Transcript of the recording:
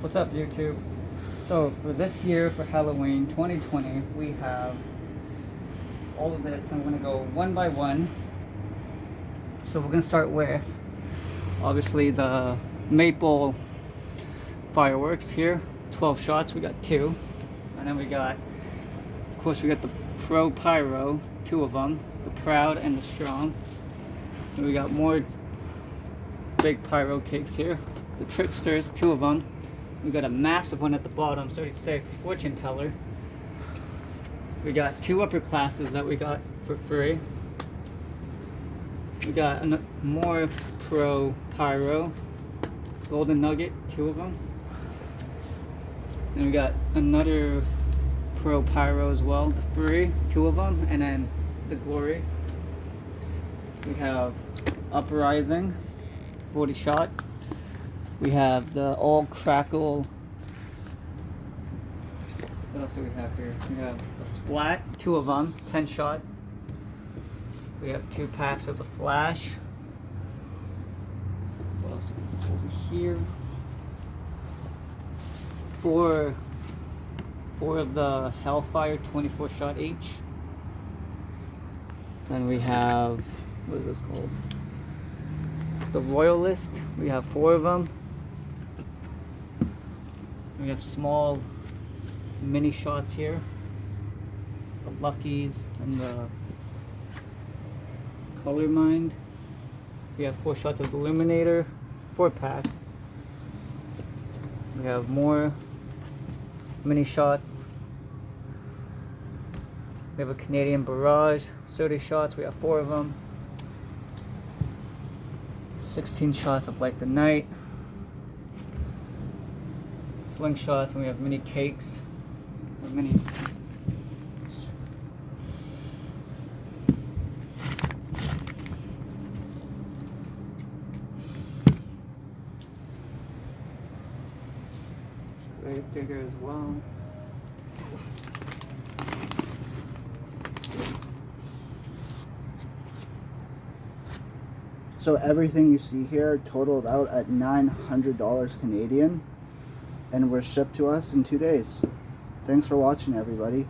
What's up, YouTube? So for this year, for Halloween 2020, we have all of this. I'm going to go one by one. So we're going to start with obviously the maple fireworks here. 12 shots, we got 2. And then we got, of course, we got the Pro Pyro, 2 of them, the Proud and the Strong. And we got more big pyro cakes here. The Tricksters, 2 of them. We got a massive one at the bottom, 36, Fortune Teller. We got 2 upper classes that we got for free. We got more Pro Pyro, Golden Nugget, 2 of them. And we got another Pro Pyro as well, the 3, 2 of them, and then the Glory. We have Uprising, 40 shot. We have the All Crackle. What else do we have here? We have the Splat, 2 of them, 10 shot. We have 2 packs of the Flash. What else is over here? 4 of the Hellfire, 24 shot each. Then we have, what is this called? The Royalist. We have 4 of them. We have small mini shots here. The Luckies and the Color Mind. We have 4 shots of Illuminator, 4 packs. We have more mini shots. We have a Canadian Barrage, 30 shots. We have 4 of them. 16 shots of Light the Night. Slingshots, and we have mini cakes. Mini. Right bigger as well. So everything you see here totaled out at $900 Canadian and were shipped to us in 2 days. Thanks for watching, everybody.